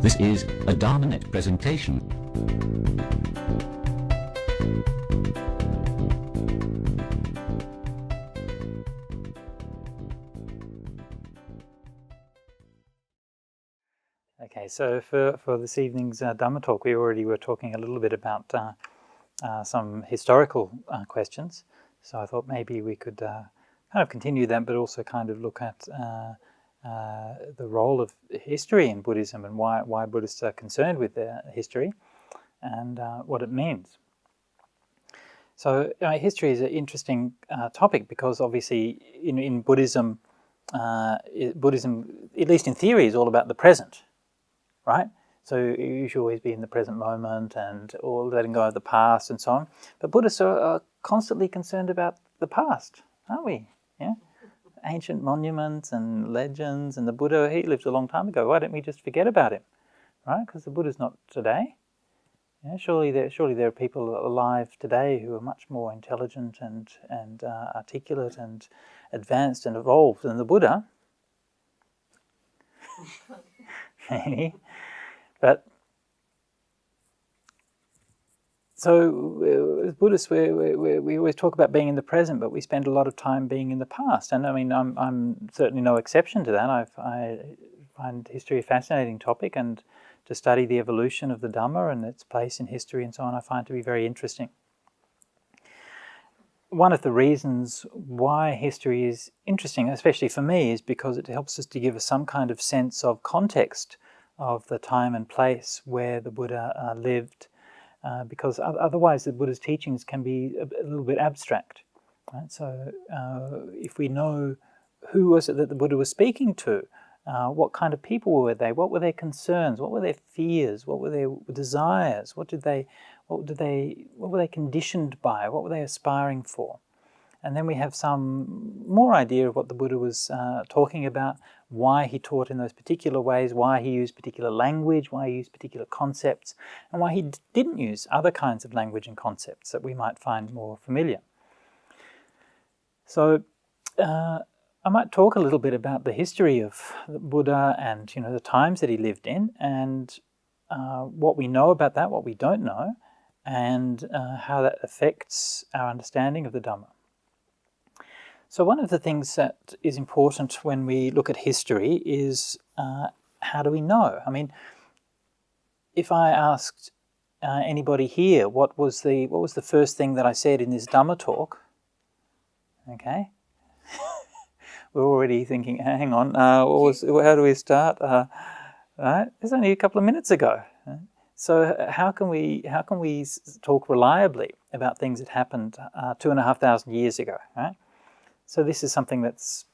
This is a DharmaNet presentation. Okay, so for this evening's Dhamma talk, we already were talking a little bit about some historical questions. So I thought maybe we could kind of continue that, but also kind of look at the role of history in Buddhism and why Buddhists are concerned with their history and what it means. So history is an interesting topic because obviously in Buddhism, Buddhism, at least in theory, is all about the present, right? So you should always be in the present moment and all letting go of the past and so on. But Buddhists are constantly concerned about the past, aren't we? Yeah. Ancient monuments and legends, and the Buddha, he lived a long time ago. Why don't we just forget about him, right? Because the Buddha's not today. Yeah, surely there are people alive today who are much more intelligent and articulate and advanced and evolved than the Buddha. Maybe, but so as Buddhists, we always talk about being in the present, but we spend a lot of time being in the past. And I mean, I'm certainly no exception to that. I find history a fascinating topic, and to study the evolution of the Dhamma and its place in history and so on, I find to be very interesting. One of the reasons why history is interesting, especially for me, is because it helps us to give us some kind of sense of context of the time and place where the Buddha lived. Because otherwise the Buddha's teachings can be a little bit abstract. Right? So if we know who was it that the Buddha was speaking to, what kind of people were they, what were their concerns, what were their fears, what were their desires, what were they conditioned by, what were they aspiring for? And then we have some more idea of what the Buddha was talking about, why he taught in those particular ways, why he used particular language, why he used particular concepts, and why he didn't use other kinds of language and concepts that we might find more familiar. So I might talk a little bit about the history of the Buddha and the times that he lived in, and what we know about that, what we don't know, and how that affects our understanding of the Dhamma. So one of the things that is important when we look at history is how do we know? I mean, if I asked anybody here what was the first thing that I said in this Dhamma talk, okay, we're already thinking, hang on, how do we start? Right, it's only a couple of minutes ago. Right? So how can we talk reliably about things that happened 2,500 years ago? Right. So this is something that's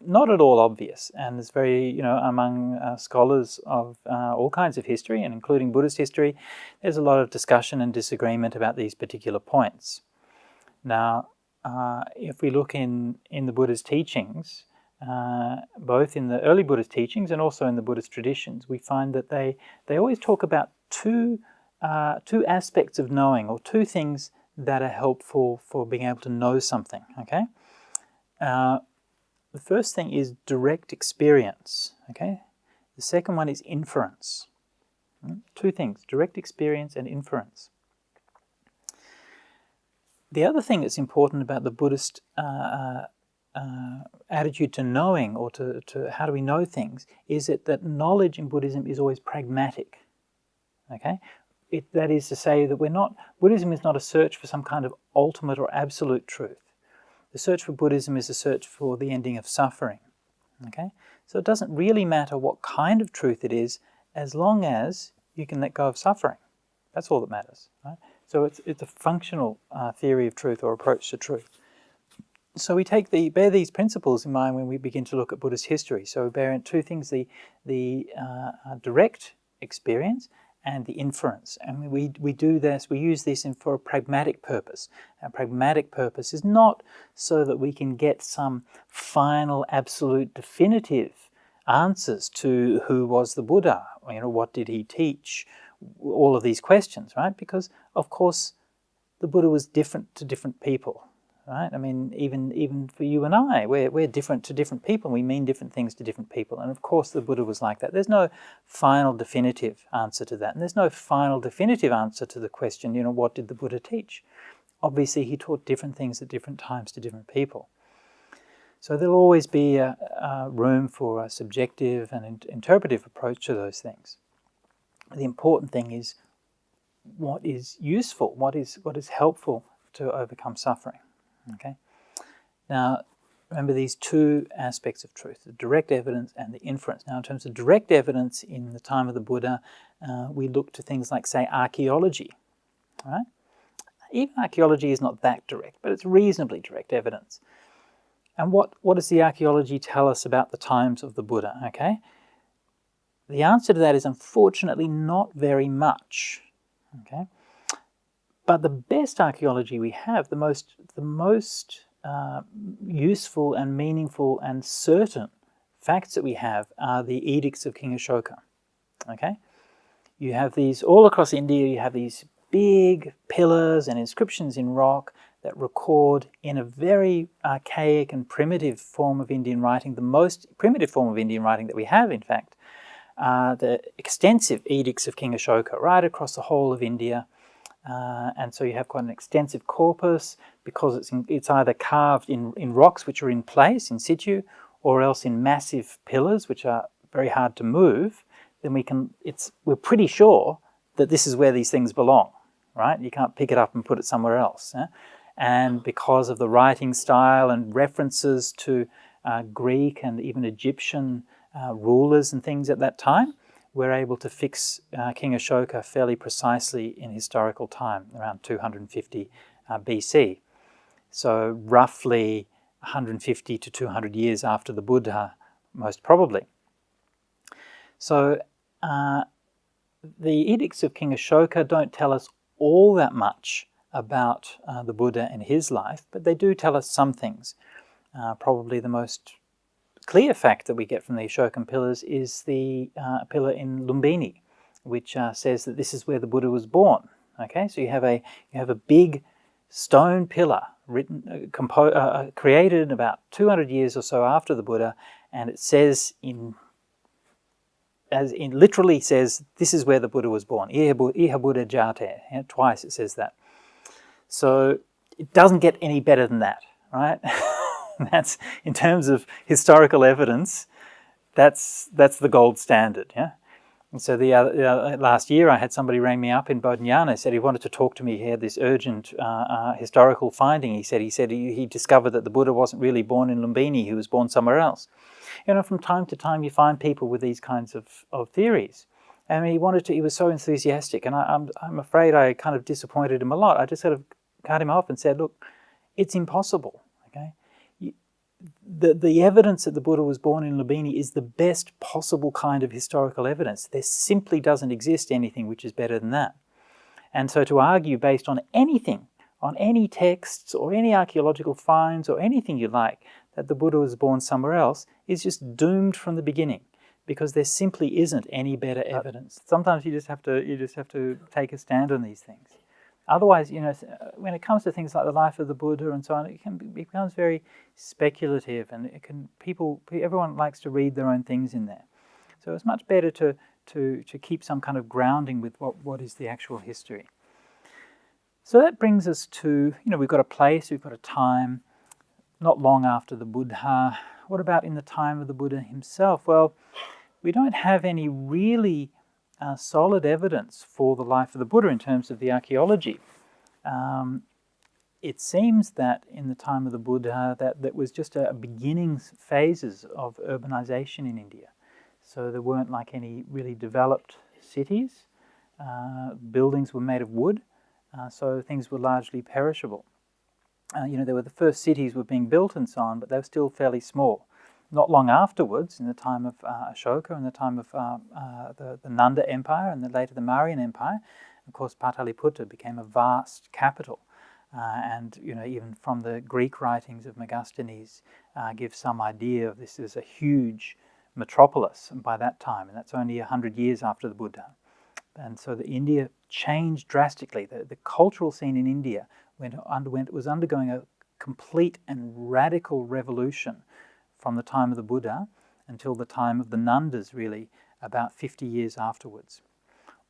not at all obvious, and is very, among scholars of all kinds of history, and including Buddhist history, there's a lot of discussion and disagreement about these particular points. Now, if we look in the Buddha's teachings, both in the early Buddhist teachings and also in the Buddhist traditions, we find that they always talk about two aspects of knowing, or two things that are helpful for being able to know something, okay? The first thing is direct experience, okay? The second one is inference. Two things, direct experience and inference. The other thing that's important about the Buddhist attitude to knowing, or to how do we know things, is that knowledge in Buddhism is always pragmatic, okay? That is to say that Buddhism is not a search for some kind of ultimate or absolute truth. The search for Buddhism is a search for the ending of suffering. Okay? So it doesn't really matter what kind of truth it is, as long as you can let go of suffering. That's all that matters. Right? So it's a functional theory of truth, or approach to truth. So we bear these principles in mind when we begin to look at Buddhist history. So we bear in two things: the direct experience and the inference. And we do this, we use this for a pragmatic purpose. Our pragmatic purpose is not so that we can get some final, absolute, definitive answers to who was the Buddha, what did he teach, all of these questions, right? Because, of course, the Buddha was different to different people, right? I mean, even for you and I, we're different to different people. We mean different things to different people. And of course the Buddha was like that. There's no final definitive answer to that. And there's no final definitive answer to the question, what did the Buddha teach? Obviously he taught different things at different times to different people. So there'll always be a room for a subjective and interpretive approach to those things. The important thing is what is useful, what is helpful to overcome suffering. Okay. Now, remember these two aspects of truth: the direct evidence and the inference. Now, in terms of direct evidence, in the time of the Buddha, we look to things like, say, archaeology. Right? Even archaeology is not that direct, but it's reasonably direct evidence. And what does the archaeology tell us about the times of the Buddha? Okay. The answer to that is unfortunately not very much. Okay. But the best archaeology we have, the most useful and meaningful and certain facts that we have are the edicts of King Ashoka. Okay, you have these all across India. You have these big pillars and inscriptions in rock that record in a very archaic and primitive form of Indian writing, the most primitive form of Indian writing that we have, in fact, the extensive edicts of King Ashoka right across the whole of India. And so you have quite an extensive corpus because it's either carved in rocks which are in place, in situ, or else in massive pillars which are very hard to move. Then we're pretty sure that this is where these things belong, right? You can't pick it up and put it somewhere else. And because of the writing style and references to Greek and even Egyptian rulers and things at that time, we're able to fix King Ashoka fairly precisely in historical time, around 250 BC. So roughly 150 to 200 years after the Buddha, most probably. So the edicts of King Ashoka don't tell us all that much about the Buddha and his life, but they do tell us some things. Probably the most clear fact that we get from the Ashokan pillars is the pillar in Lumbini, which says that this is where the Buddha was born. Okay, so you have a big stone pillar created about 200 years or so after the Buddha, and it says literally says this is where the Buddha was born. Iha Buddha jate. Twice it says that. So it doesn't get any better than that, right? That's, in terms of historical evidence, that's the gold standard. Yeah. And so last year I had somebody ring me up in Bodhinyana, said he wanted to talk to me. He had this urgent historical finding. He said he discovered that the Buddha wasn't really born in Lumbini, he was born somewhere else. From time to time you find people with these kinds of theories. I mean, he was so enthusiastic, and I'm afraid I kind of disappointed him a lot. I just sort of cut him off and said, look, it's impossible. Okay. The evidence that the Buddha was born in Lumbini is the best possible kind of historical evidence. There simply doesn't exist anything which is better than that. And so to argue based on anything, on any texts or any archaeological finds or anything you like, that the Buddha was born somewhere else is just doomed from the beginning, because there simply isn't any better evidence. Sometimes you just have to take a stand on these things. Otherwise, when it comes to things like the life of the Buddha and so on, it becomes very speculative, and everyone likes to read their own things in there. So it's much better to keep some kind of grounding with what is the actual history. So that brings us to, we've got a place, we've got a time, not long after the Buddha. What about in the time of the Buddha himself? Well, we don't have any really solid evidence for the life of the Buddha in terms of the archaeology. It seems that in the time of the Buddha that was just a beginning phases of urbanization in India. So there weren't like any really developed cities. Buildings were made of wood, so things were largely perishable. There were the first cities were being built and so on, but they were still fairly small. Not long afterwards, in the time of Ashoka, in the time of the Nanda Empire and later the Mauryan Empire, of course Pataliputra became a vast capital. And even from the Greek writings of Megasthenes gives some idea of this as a huge metropolis by that time, and that's only 100 years after the Buddha. And so India changed drastically. The cultural scene in India was undergoing a complete and radical revolution from the time of the Buddha until the time of the Nandas, really, about 50 years afterwards.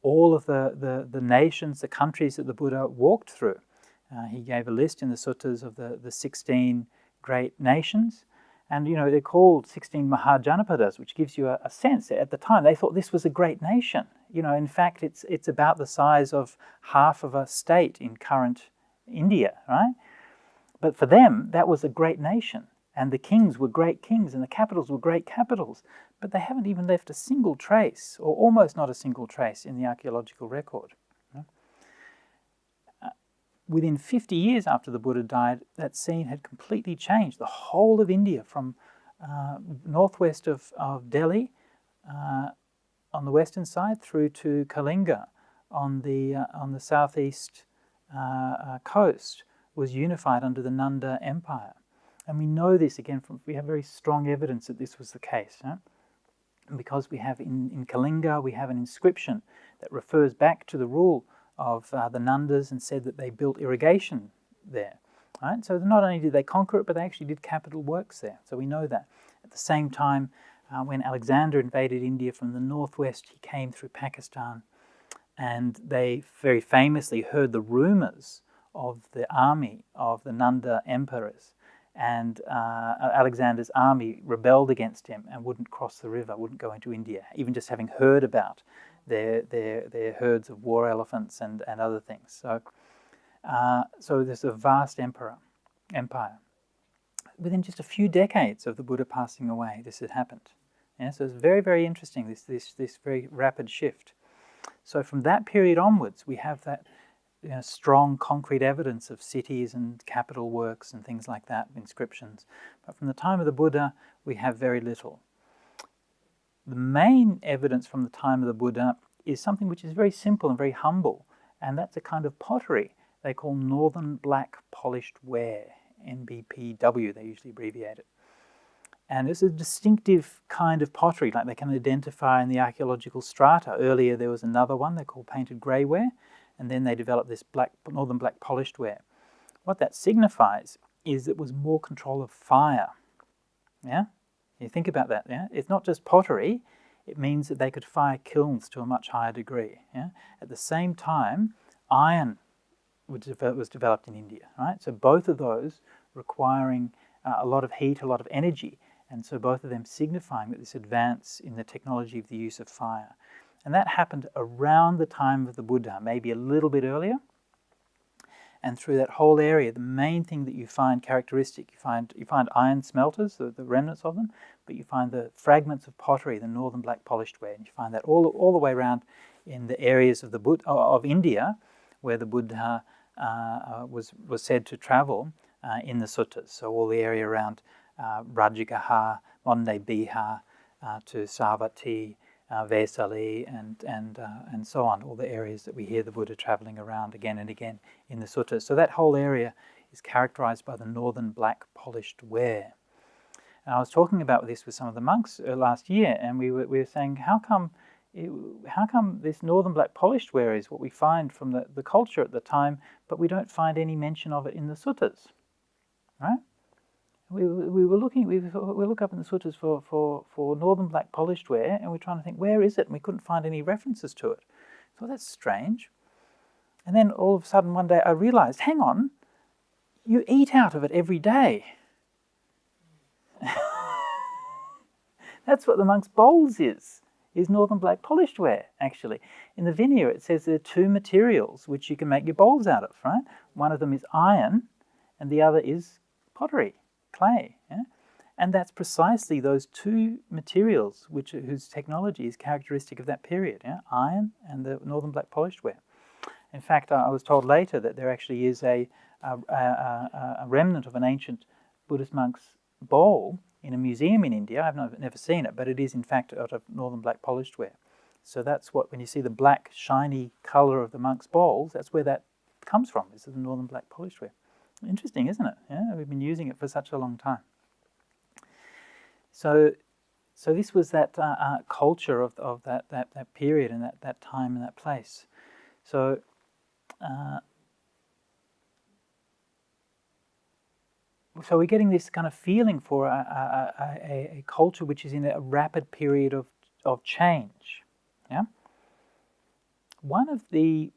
All of the nations, the countries that the Buddha walked through, he gave a list in the suttas of the 16 great nations, and they're called 16 Mahajanapadas, which gives you a sense. At the time, they thought this was a great nation. In fact, it's about the size of half of a state in current India, right? But for them, that was a great nation, and the kings were great kings, and the capitals were great capitals. But they haven't even left a single trace, or almost not a single trace, in the archaeological record. Within 50 years after the Buddha died, that scene had completely changed. The whole of India, from northwest of Delhi, on the western side, through to Kalinga on the southeast coast, was unified under the Nanda Empire. And we know this again we have very strong evidence that this was the case. Because we have in Kalinga, we have an inscription that refers back to the rule of the Nandas and said that they built irrigation there. Right? So not only did they conquer it, but they actually did capital works there. So we know that. At the same time, when Alexander invaded India from the northwest, he came through Pakistan, and they very famously heard the rumors of the army of the Nanda emperors. And Alexander's army rebelled against him and wouldn't cross the river, wouldn't go into India, even just having heard about their herds of war elephants and other things. So there's a vast empire. Within just a few decades of the Buddha passing away, this had happened. Yeah, so it's very, very interesting, this very rapid shift. So from that period onwards, we have that strong concrete evidence of cities and capital works and things like that, inscriptions. But from the time of the Buddha, we have very little. The main evidence from the time of the Buddha is something which is very simple and very humble, and that's a kind of pottery they call Northern Black Polished Ware, NBPW, they usually abbreviate it. And it's a distinctive kind of pottery, like they can identify in the archaeological strata. Earlier there was another one they called painted grey ware, and then they developed this Northern Black Polished Ware. What that signifies is it was more control of fire. Yeah? You think about that, yeah? It's not just pottery, it means that they could fire kilns to a much higher degree. Yeah? At the same time, iron was developed in India, right? So both of those requiring a lot of heat, a lot of energy, and so both of them signifying that this advance in the technology of the use of fire. And that happened around the time of the Buddha, maybe a little bit earlier. And through that whole area, the main thing that you find characteristic, you find iron smelters, the remnants of them, but you find the fragments of pottery, the Northern Black Polished Ware, and you find that all the way around in the areas of of India where the Buddha was said to travel in the suttas. So all the area around Rajagaha, modern-day Bihar, to Savatthi, Vesali, and so on, all the areas that we hear the Buddha travelling around again and again in the suttas. So that whole area is characterised by the Northern Black Polished Ware. And I was talking about this with some of the monks last year, and we were saying, how come this Northern Black Polished Ware is what we find from the culture at the time, but we don't find any mention of it in the suttas, right? We look up in the suttas for Northern Black Polished Ware, and we're trying to think, where is it? And we couldn't find any references to it. So that's strange. And then all of a sudden one day I realised, hang on, you eat out of it every day. That's what the monk's bowls is Northern Black Polished Ware, actually. In the Vinaya it says there are two materials which you can make your bowls out of, right? One of them is iron, and the other is pottery. Clay, yeah? And that's precisely those two materials whose technology is characteristic of that period, yeah? Iron and the Northern Black Polished Ware. In fact, I was told later that there actually is a remnant of an ancient Buddhist monk's bowl in a museum in India. I've never seen it, but it is in fact out of Northern Black Polished Ware. So that's when you see the black, shiny colour of the monk's bowls, that's where that comes from, is the Northern Black Polished Ware. Interesting, isn't it? Yeah, we've been using it for such a long time. So this was that culture of that period and that time and that place. So so we're getting this kind of feeling for a culture which is in a rapid period of change. Yeah. One of the,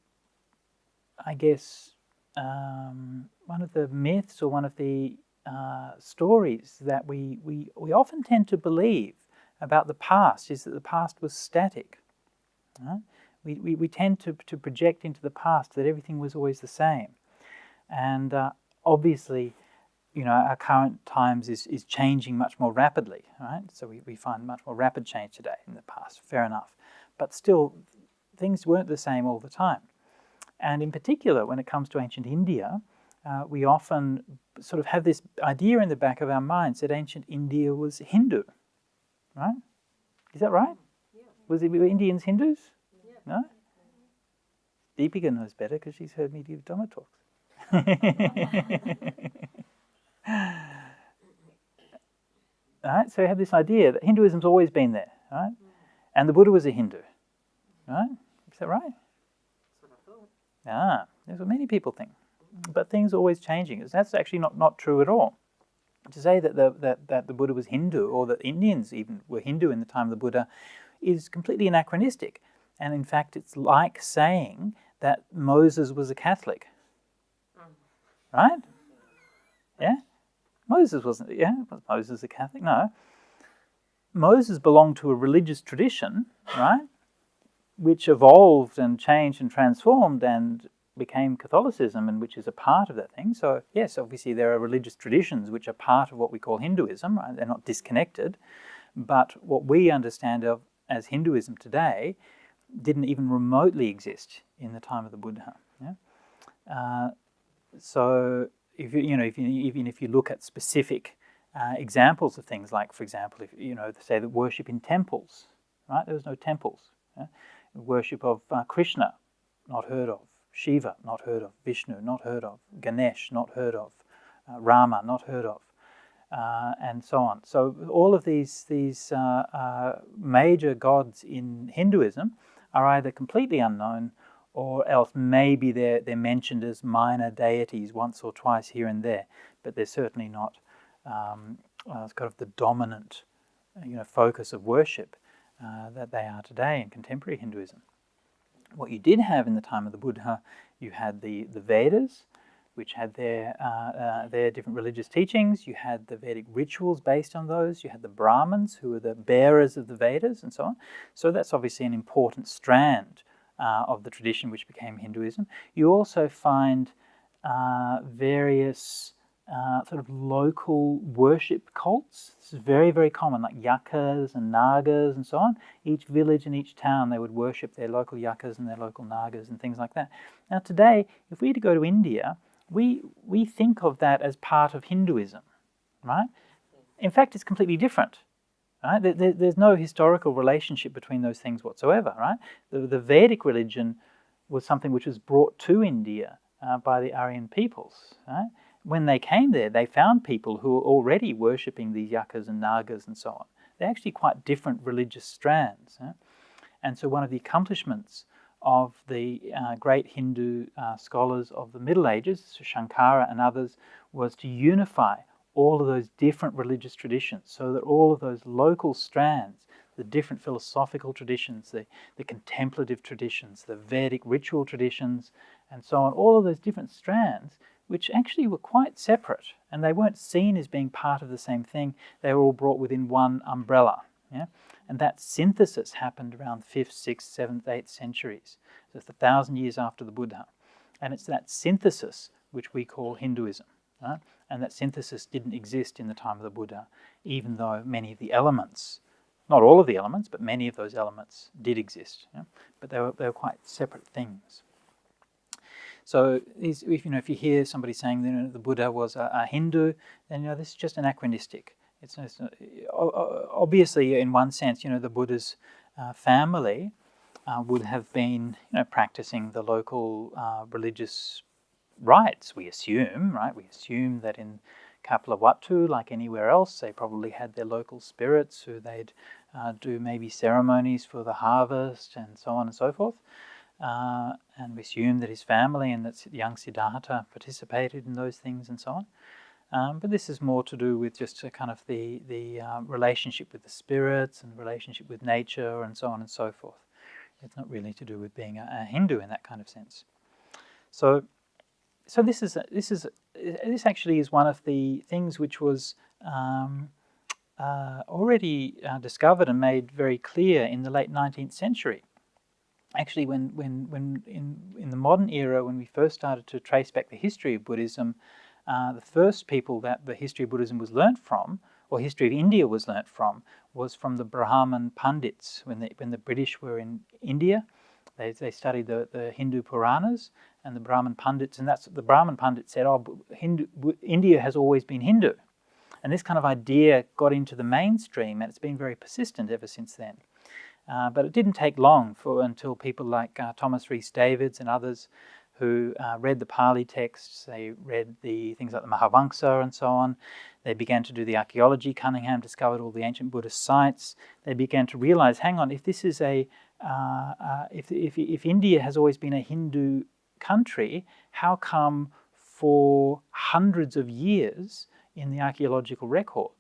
I guess, one of the myths or one of the stories that we often tend to believe about the past is that the past was static. Right? We tend to project into the past that everything was always the same. And obviously, our current times is changing much more rapidly, right? So we find much more rapid change today in the past, fair enough. But still, things weren't the same all the time. And in particular, when it comes to ancient India, we often sort of have this idea in the back of our minds that ancient India was Hindu, right? Is that right? Yeah. Were Indians Hindus? Yeah. No? Deepika knows better because she's heard me give Dhamma talks. Right? So we have this idea that Hinduism's always been there, right? And the Buddha was a Hindu, right? Is that right? That's what I thought. That's what many people think. But things are always changing. That's actually not true at all. To say that the Buddha was Hindu, or that Indians even were Hindu in the time of the Buddha, is completely anachronistic. And in fact, it's like saying that Moses was a Catholic. Right? Yeah? Moses wasn't, was Moses a Catholic? No. Moses belonged to a religious tradition, right? Which evolved and changed and transformed and became Catholicism, and which is a part of that thing. So yes, obviously there are religious traditions which are part of what we call Hinduism, right? They're not disconnected. But what we understand of as Hinduism today didn't even remotely exist in the time of the Buddha. Yeah? So even if you look at specific examples of things, like for example, if say that worship in temples, right? There was no temples. Yeah? Worship of Krishna, not heard of. Shiva, not heard of. Vishnu, not heard of. Ganesh, not heard of. Rama, not heard of. And so on. So all of these major gods in Hinduism are either completely unknown, or else maybe they're mentioned as minor deities once or twice here and there, but they're certainly not kind of the dominant focus of worship that they are today in contemporary Hinduism. What you did have in the time of the Buddha, you had the Vedas, which had their different religious teachings. You had the Vedic rituals based on those. You had the Brahmins, who were the bearers of the Vedas, and so on. So that's obviously an important strand of the tradition which became Hinduism. You also find various sort of local worship cults. This is very, very common, like yakas and nagas and so on. Each village and each town, they would worship their local yakas and their local nagas and things like that. Now today, if we were to go to India, we think of that as part of Hinduism, right? In fact, it's completely different. Right? There's no historical relationship between those things whatsoever, right? The Vedic religion was something which was brought to India by the Aryan peoples, right? When they came there, they found people who were already worshipping these yakas and nagas and so on. They're actually quite different religious strands. Right? And so one of the accomplishments of the great Hindu scholars of the Middle Ages, so Shankara and others, was to unify all of those different religious traditions, so that all of those local strands, the different philosophical traditions, the contemplative traditions, the Vedic ritual traditions, and so on, all of those different strands, which actually were quite separate, and they weren't seen as being part of the same thing. They were all brought within one umbrella. Yeah? And that synthesis happened around 5th, 6th, 7th, 8th centuries. So it's 1,000 years after the Buddha. And it's that synthesis which we call Hinduism. Right? And that synthesis didn't exist in the time of the Buddha, even though many of the elements, not all of the elements, but many of those elements did exist. Yeah? But they were quite separate things. So if you hear somebody saying the Buddha was a Hindu, then this is just anachronistic. It's obviously, in one sense, the Buddha's family would have been practicing the local religious rites, we assume, right? We assume that in Kapilavatthu, like anywhere else, they probably had their local spirits who they'd do maybe ceremonies for the harvest and so on and so forth. And we assume that his family and that young Siddhartha participated in those things and so on. But this is more to do with just a kind of the relationship with the spirits and relationship with nature and so on and so forth. It's not really to do with being a Hindu in that kind of sense. So this actually is one of the things which was already discovered and made very clear in the late 19th century. Actually, when in the modern era, when we first started to trace back the history of Buddhism, the first people that the history of Buddhism was learnt from, or history of India was learnt from, was from the Brahman Pandits. When the British were in India, they studied the Hindu Puranas and the Brahman Pandits, and that's the Brahman Pandits said, India has always been Hindu. And this kind of idea got into the mainstream, and it's been very persistent ever since then. But it didn't take long until people like Thomas Rhys Davids and others who read the Pali texts, they read the things like the Mahavamsa and so on. They began to do the archaeology. Cunningham discovered all the ancient Buddhist sites. They began to realize, hang on, if this is if India has always been a Hindu country, how come for hundreds of years in the archaeological record,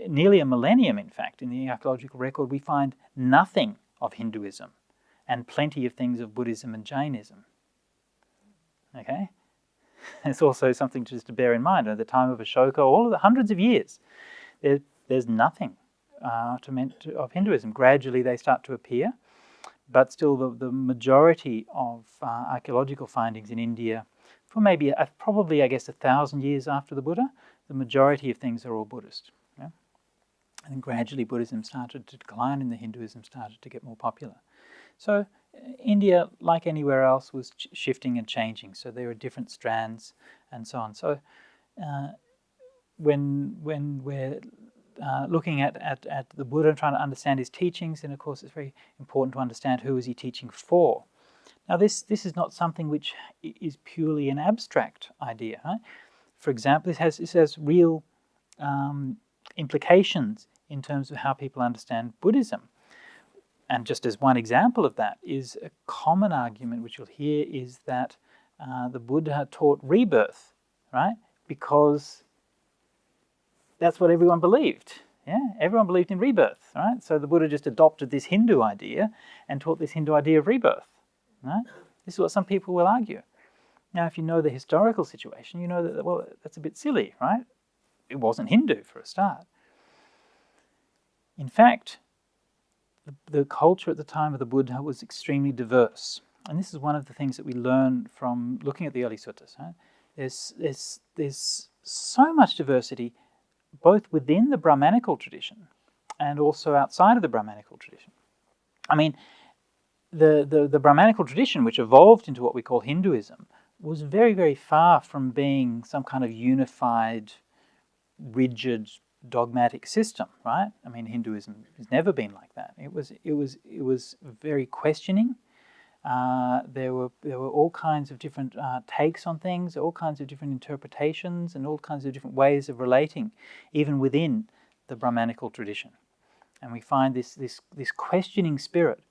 nearly a millennium in fact, in the archaeological record, we find nothing of Hinduism and plenty of things of Buddhism and Jainism? Okay, it's also something just to bear in mind. At the time of Ashoka, all of the hundreds of years, there's nothing of Hinduism. Gradually they start to appear, but still the majority of archaeological findings in India, for maybe probably I guess 1,000 years after the Buddha, the majority of things are all Buddhist. Yeah? And then gradually Buddhism started to decline and the Hinduism started to get more popular. So India, like anywhere else, was shifting and changing. So there are different strands and so on. So when we're looking at the Buddha and trying to understand his teachings, then of course it's very important to understand who is he teaching for. Now this is not something which is purely an abstract idea. Right? For example, this has real implications in terms of how people understand Buddhism. And just as one example of that is a common argument which you'll hear is that the Buddha taught rebirth, right? Because that's what everyone believed. Yeah, everyone believed in rebirth, right? So the Buddha just adopted this Hindu idea and taught this Hindu idea of rebirth, right? This is what some people will argue. Now, if you know the historical situation, you know that, well, that's a bit silly, right? It wasn't Hindu for a start. In fact, the culture at the time of the Buddha was extremely diverse. And this is one of the things that we learn from looking at the early suttas. Right? There's so much diversity, both within the Brahmanical tradition and also outside of the Brahmanical tradition. I mean, the Brahmanical tradition, which evolved into what we call Hinduism, was very, very far from being some kind of unified, rigid, dogmatic system, right? I mean, Hinduism has never been like that. It was very questioning. There were all kinds of different takes on things, all kinds of different interpretations, and all kinds of different ways of relating, even within the Brahmanical tradition. And we find this questioning spirit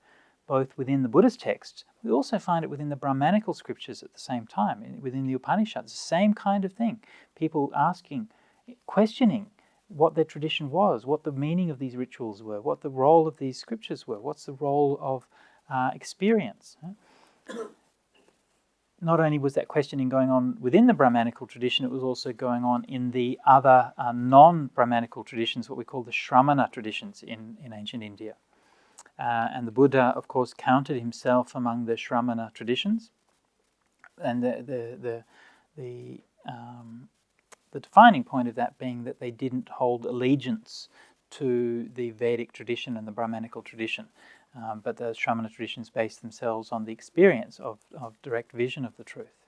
both within the Buddhist texts. We also find it within the Brahmanical scriptures at the same time, within the Upanishads. The same kind of thing. People asking, questioning what their tradition was, what the meaning of these rituals were, what the role of these scriptures were, what's the role of experience. Not only was that questioning going on within the Brahmanical tradition, it was also going on in the other non-Brahmanical traditions, what we call the Shramana traditions in ancient India. And the Buddha, of course, counted himself among the Shramana traditions. And the defining point of that being that they didn't hold allegiance to the Vedic tradition and the Brahmanical tradition, but the Shramana traditions based themselves on the experience of direct vision of the truth.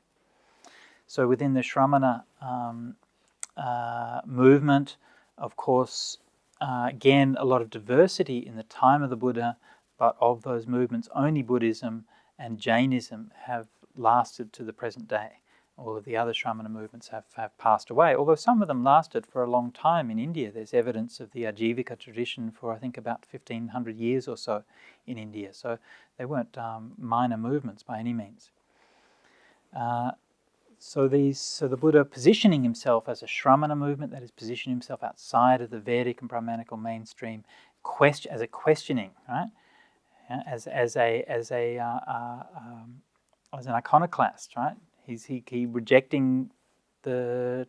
So within the Shramana movement, of course, again, a lot of diversity in the time of the Buddha, but of those movements, only Buddhism and Jainism have lasted to the present day. All of the other Shramana movements have passed away, although some of them lasted for a long time in India. There's evidence of the Ajivika tradition for, I think, about 1,500 years or so in India. So they weren't minor movements by any means. So the Buddha positioning himself as a Shramana movement, that is, positioning himself outside of the Vedic and Brahmanical mainstream, as a questioning, right? Yeah, as an iconoclast, right? He rejecting the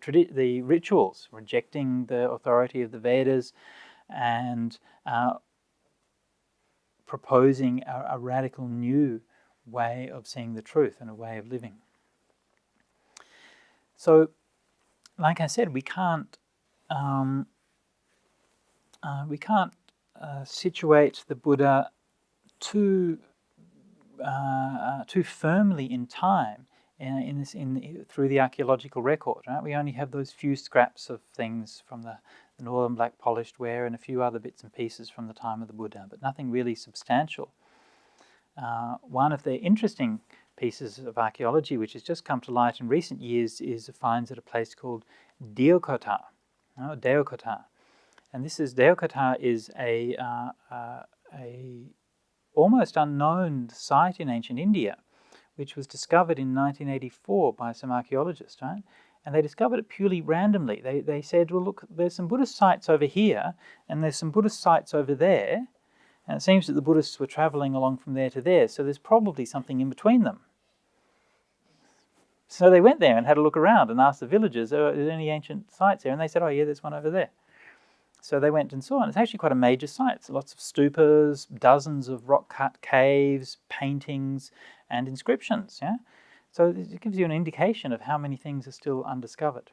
rituals, rejecting the authority of the Vedas, and proposing a radical new way of seeing the truth and a way of living. So, like I said, we can't situate the Buddha too firmly in time through the archaeological record. Right? We only have those few scraps of things from the northern black polished ware and a few other bits and pieces from the time of the Buddha, but nothing really substantial. One of the interesting pieces of archaeology which has just come to light in recent years is finds at a place called Deokota. Deokota. And Deokota is a almost unknown site in ancient India, which was discovered in 1984 by some archaeologists, right? And they discovered it purely randomly. They said, well, look, there's some Buddhist sites over here, and there's some Buddhist sites over there, and it seems that the Buddhists were traveling along from there to there, so there's probably something in between them. So they went there and had a look around and asked the villagers, are there any ancient sites here? And they said, oh yeah, there's one over there. So they went and saw, and it's actually quite a major site. So lots of stupas, dozens of rock-cut caves, paintings, and inscriptions. Yeah, so it gives you an indication of how many things are still undiscovered.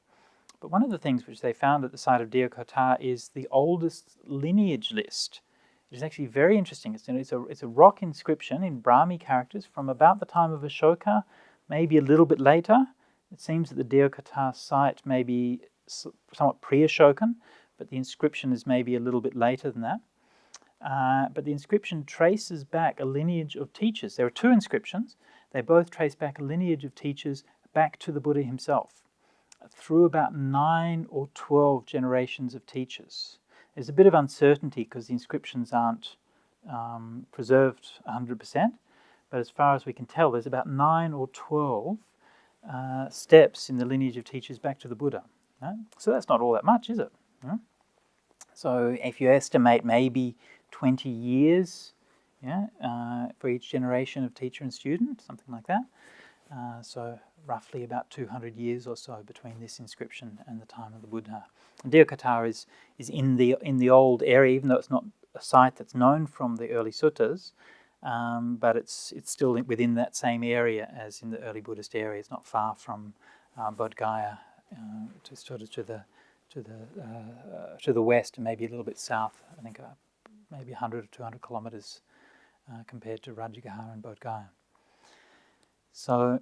But one of the things which they found at the site of Deokota is the oldest lineage list. It is actually very interesting. It's a rock inscription in Brahmi characters from about the time of Ashoka, maybe a little bit later. It seems that the Deokota site may be somewhat pre-Ashokan, but the inscription is maybe a little bit later than that. But the inscription traces back a lineage of teachers. There are two inscriptions. They both trace back a lineage of teachers back to the Buddha himself, through about 9 or 12 generations of teachers. There's a bit of uncertainty because the inscriptions aren't preserved 100%, but as far as we can tell, there's about 9 or 12 steps in the lineage of teachers back to the Buddha. Right? So that's not all that much, is it? So if you estimate maybe 20 years for each generation of teacher and student, something like that, so roughly about 200 years or so between this inscription and the time of the Buddha. And Deokata is in the old area, even though it's not a site that's known from the early suttas, but it's still within that same area as in the early Buddhist area. It's not far from Bodh Gaya, to the west and maybe a little bit south. I think maybe 100 or 200 kilometers compared to Rajagaha and Bodh Gaya. So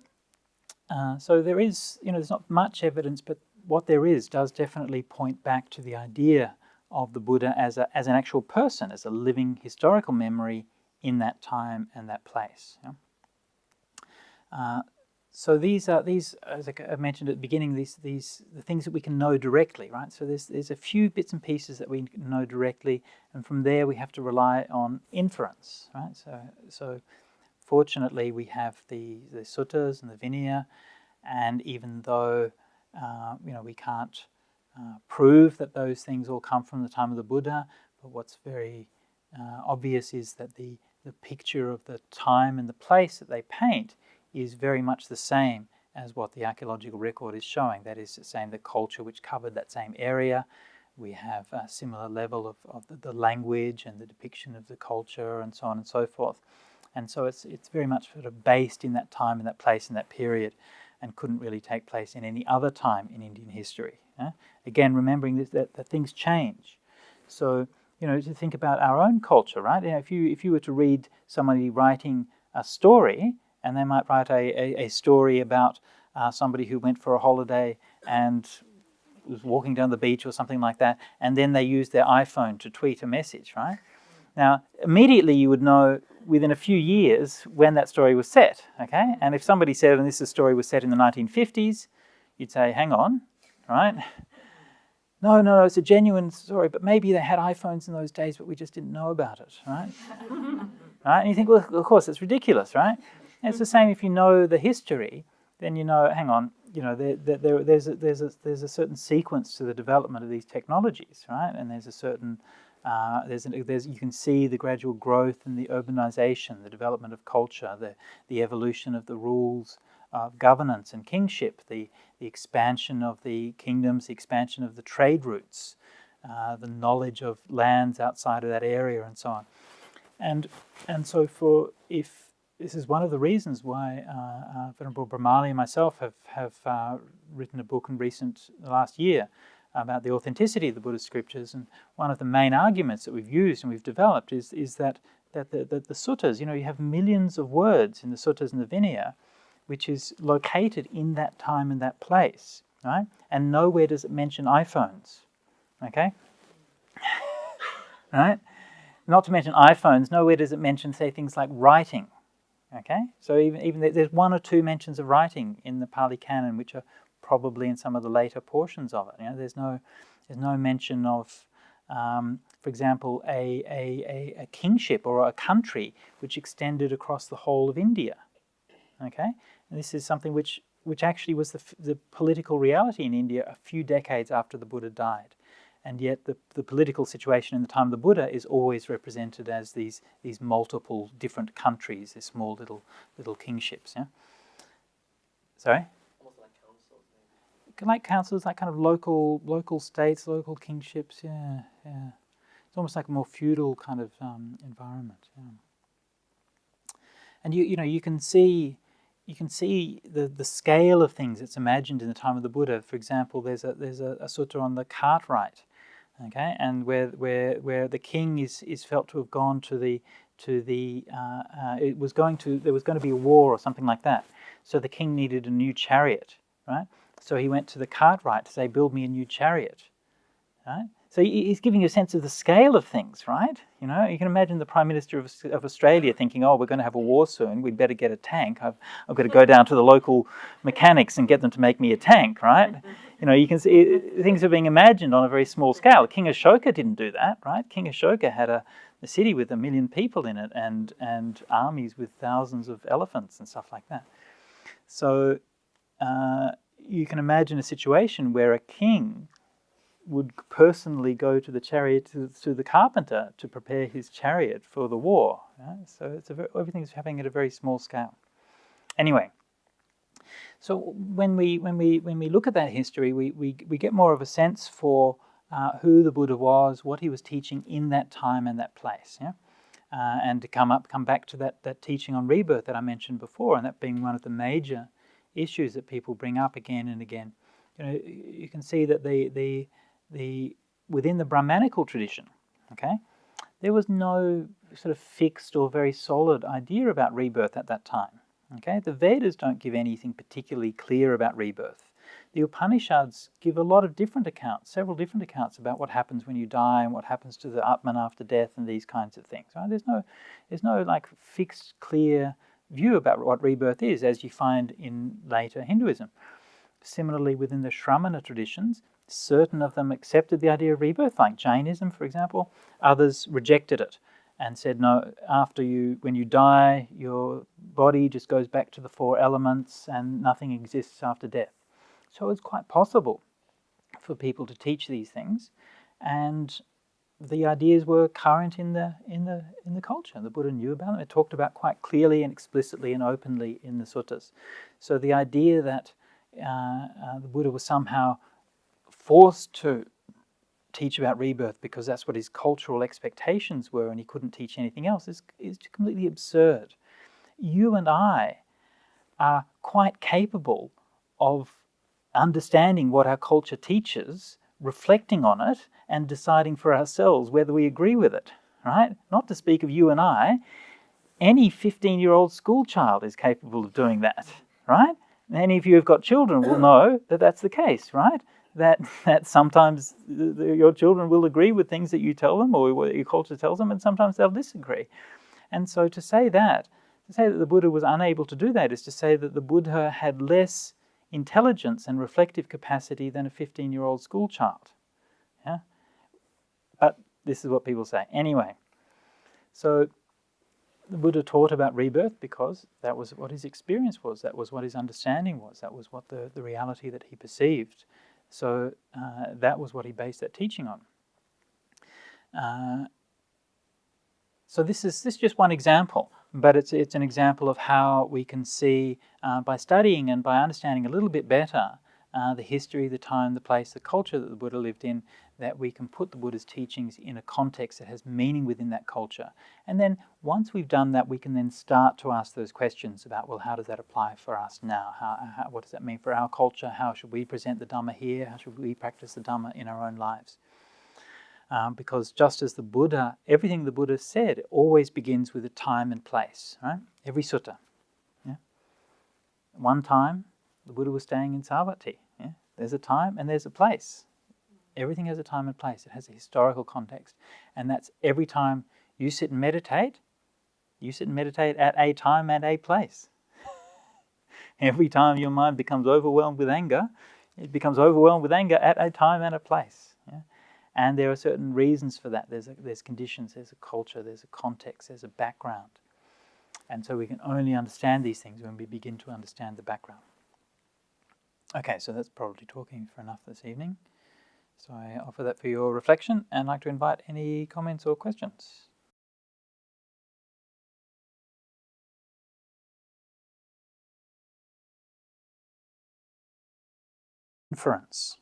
there is, there's not much evidence, but what there is does definitely point back to the idea of the Buddha as an actual person, as a living historical memory in that time and that place. So these, as I mentioned at the beginning, the things that we can know directly, right? So there's a few bits and pieces that we know directly, and from there we have to rely on inference, right? So fortunately we have the suttas and the Vinaya, and even though we can't prove that those things all come from the time of the Buddha, but what's very obvious is that the picture of the time and the place that they paint is very much the same as what the archaeological record is showing. That is saying the culture which covered that same area. We have a similar level of the language and the depiction of the culture and so on and so forth. And so it's very much sort of based in that time and that place and that period, and couldn't really take place in any other time in Indian history. Again, remembering that things change. So, to think about our own culture, right? If you were to read somebody writing a story, and they might write a story about somebody who went for a holiday and was walking down the beach or something like that, and then they used their iPhone to tweet a message, right? Now, immediately you would know within a few years when that story was set, okay? And if somebody said, and this story was set in the 1950s, you'd say, hang on, right? No, it's a genuine story, but maybe they had iPhones in those days, but we just didn't know about it, right? Right? And you think, well, of course, it's ridiculous, right? And it's the same if you know the history. then you know, hang on, you know, there's a certain sequence to the development of these technologies, right? And there's a certain you can see the gradual growth in the urbanization, the development of culture, the evolution of the rules of governance and kingship, the expansion of the kingdoms, the expansion of the trade routes, the knowledge of lands outside of that area, and so on. And so if this is one of the reasons why Venerable Brahmali and myself have written a book in the last year about the authenticity of the Buddhist scriptures. And one of the main arguments that we've used and we've developed is that the suttas, you know, you have millions of words in the suttas and the Vinaya, which is located in that time and that place, right? And nowhere does it mention iPhones, okay? Right? Not to mention iPhones, nowhere does it mention, say, things like writing, okay? So even there's one or two mentions of writing in the Pali Canon, which are probably in some of the later portions of it. You know, there's no mention of, for example, a kingship or a country which extended across the whole of India, okay? And this is something which actually was the political reality in India a few decades after the Buddha died. And yet the political situation in the time of the Buddha is always represented as these multiple different countries, these small little kingships. Yeah. Sorry. Almost like councils, maybe. Like councils, like kind of local states, local kingships. Yeah. It's almost like a more feudal kind of environment. Yeah. And you can see the scale of things that's imagined in the time of the Buddha. For example, there's a sutta on the cartwright, okay, and where the king is felt to have gone there was going to be a war or something like that. So the king needed a new chariot, right? So he went to the cartwright to say, "Build me a new chariot," right? So he's giving you a sense of the scale of things, right? You know, you can imagine the Prime Minister of Australia thinking, "Oh, we're going to have a war soon. We'd better get a tank. I've got to go down to the local mechanics and get them to make me a tank," right? You know, you can see things are being imagined on a very small scale. King Ashoka didn't do that, right? King Ashoka had a city with 1 million people in it and armies with thousands of elephants and stuff like that. So you can imagine a situation where a king would personally go to the chariot to the carpenter to prepare his chariot for the war. Right? So everything's happening at a very small scale. Anyway, so when we look at that history, we get more of a sense for who the Buddha was, what he was teaching in that time and that place. Yeah, and to come back to that teaching on rebirth that I mentioned before, and that being one of the major issues that people bring up again and again. You know, you can see that within the Brahmanical tradition, okay, there was no sort of fixed or very solid idea about rebirth at that time. Okay, the Vedas don't give anything particularly clear about rebirth. The Upanishads give a lot of different accounts, several different accounts about what happens when you die and what happens to the Atman after death and these kinds of things. Right? There's no like fixed, clear view about what rebirth is, as you find in later Hinduism. Similarly, within the Shramana traditions, certain of them accepted the idea of rebirth, like Jainism, for example. Others rejected it and said, no, when you die, your body just goes back to the 4 elements and nothing exists after death. So it's quite possible for people to teach these things, and the ideas were current in the culture. The Buddha knew about them. It talked about quite clearly and explicitly and openly in the suttas. So the idea that the Buddha was somehow forced to teach about rebirth because that's what his cultural expectations were and he couldn't teach anything else is completely absurd. You and I are quite capable of understanding what our culture teaches, reflecting on it, and deciding for ourselves whether we agree with it, right? Not to speak of you and I, any 15-year-old school child is capable of doing that, right? Any of you who've got children will know that that's the case, right? That sometimes your children will agree with things that you tell them or what your culture tells them, and sometimes they'll disagree. And so to say that the Buddha was unable to do that is to say that the Buddha had less intelligence and reflective capacity than a 15-year-old school child. Yeah? But this is what people say. Anyway, so The Buddha taught about rebirth because that was what his experience was, that was what his understanding was, that was what the reality that he perceived. So that was what he based that teaching on. So this is just one example, but it's an example of how we can see, by studying and by understanding a little bit better the history, the time, the place, the culture that the Buddha lived in, that we can put the Buddha's teachings in a context that has meaning within that culture. And then once we've done that, we can then start to ask those questions about, well, how does that apply for us now? What does that mean for our culture? How should we present the Dhamma here? How should we practice the Dhamma in our own lives? Because just as the Buddha, everything the Buddha said always begins with a time and place, right? Every sutta. Yeah? One time, the Buddha was staying in Savatthi. Yeah? There's a time and there's a place. Everything has a time and place. It has a historical context. And that's every time you sit and meditate at a time and a place. Every time your mind becomes overwhelmed with anger, it becomes overwhelmed with anger at a time and a place. Yeah? And there are certain reasons for that. There's conditions, there's a culture, there's a context, there's a background. And so we can only understand these things when we begin to understand the background. Okay, so that's probably talking for enough this evening. So I offer that for your reflection and I'd like to invite any comments or questions. Inference.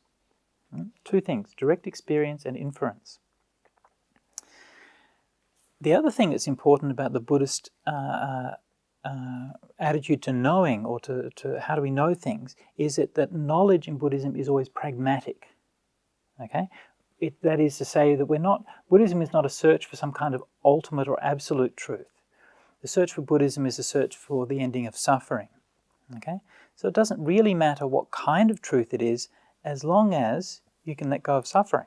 Two things, direct experience and inference. The other thing that's important about the Buddhist attitude to knowing, or to how do we know things, is that knowledge in Buddhism is always pragmatic. Okay? That is to say that Buddhism is not a search for some kind of ultimate or absolute truth. The search for Buddhism is a search for the ending of suffering. Okay? So it doesn't really matter what kind of truth it is, as long as you can let go of suffering.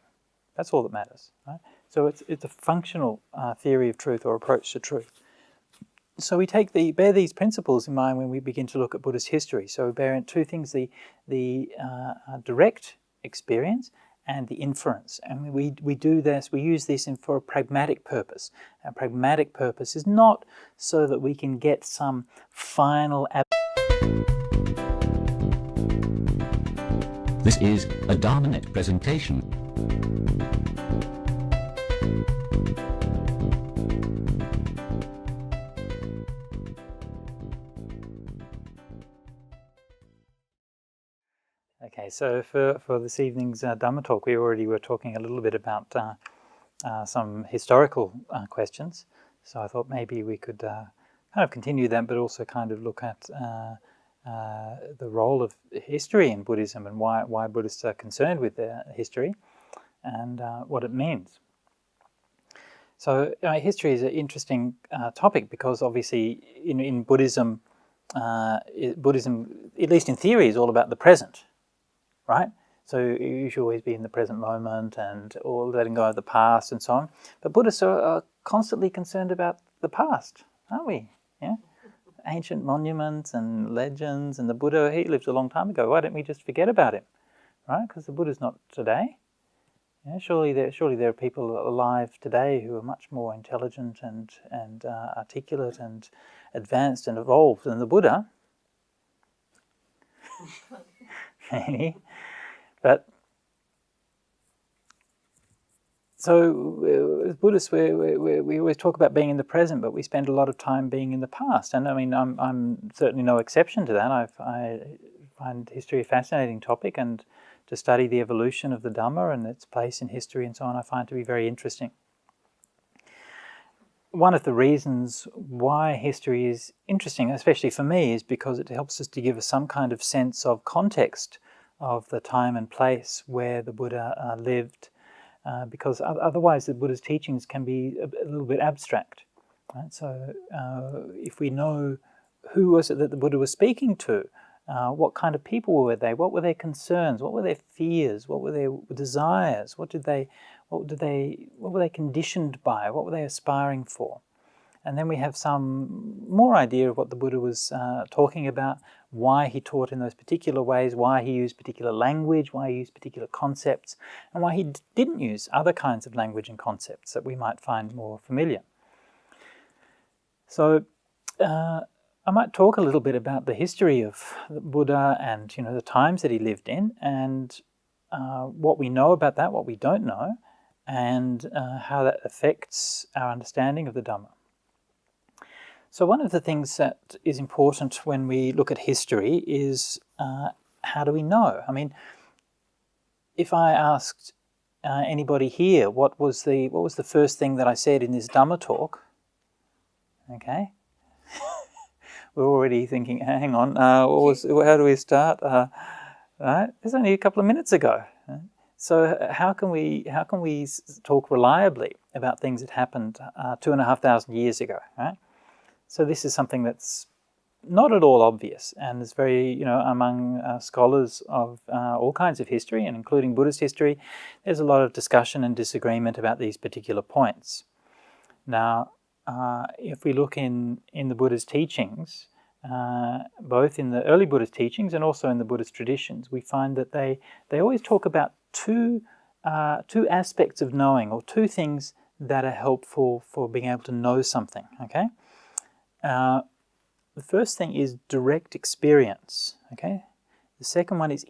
That's all that matters. Right? So it's a functional theory of truth or approach to truth. So we bear these principles in mind when we begin to look at Buddhist history. So we bear in two things, the direct experience and the inference. And we do this, we use this for a pragmatic purpose. A pragmatic purpose is not so that we can get some final... This is a Dharmanet presentation. Okay, so for this evening's Dhamma talk, we already were talking a little bit about some historical questions. So I thought maybe we could kind of continue that, but also kind of look at the role of history in Buddhism and why Buddhists are concerned with their history and what it means. So history is an interesting topic because obviously in Buddhism, Buddhism, at least in theory, is all about the present, right? So you should always be in the present moment and or letting go of the past and so on. But Buddhists are constantly concerned about the past, aren't we? Yeah. Ancient monuments and legends, and the Buddha, he lived a long time ago. Why don't we just forget about him, right? Because the Buddha's not today. Yeah, surely there are people alive today who are much more intelligent and articulate and advanced and evolved than the Buddha. Maybe, but so as Buddhists, we always talk about being in the present, but we spend a lot of time being in the past. And I mean, I'm certainly no exception to that. I find history a fascinating topic, and to study the evolution of the Dhamma and its place in history and so on, I find to be very interesting. One of the reasons why history is interesting, especially for me, is because it helps us to give us some kind of sense of context of the time and place where the Buddha lived. Because otherwise the Buddha's teachings can be a little bit abstract. Right? So if we know who was it that the Buddha was speaking to, what kind of people were they, what were their concerns, what were their fears, what were their desires, what were they conditioned by, what were they aspiring for? And then we have some more idea of what the Buddha was talking about, why he taught in those particular ways, why he used particular language, why he used particular concepts, and why he didn't use other kinds of language and concepts that we might find more familiar. So I might talk a little bit about the history of the Buddha and the times that he lived in, and what we know about that, what we don't know, and how that affects our understanding of the Dhamma. So one of the things that is important when we look at history is how do we know? I mean, if I asked anybody here what was the first thing that I said in this Dhamma talk, okay, we're already thinking, hang on, how do we start? Right, it's only a couple of minutes ago. Right? So how can we talk reliably about things that happened 2,500 years ago? Right. So this is something that's not at all obvious, and it's very, among scholars of all kinds of history, and including Buddhist history, there's a lot of discussion and disagreement about these particular points. Now, if we look in the Buddha's teachings, both in the early Buddhist teachings and also in the Buddhist traditions, we find that they always talk about two aspects of knowing, or two things that are helpful for being able to know something. Okay. The first thing is direct experience, okay? The second one is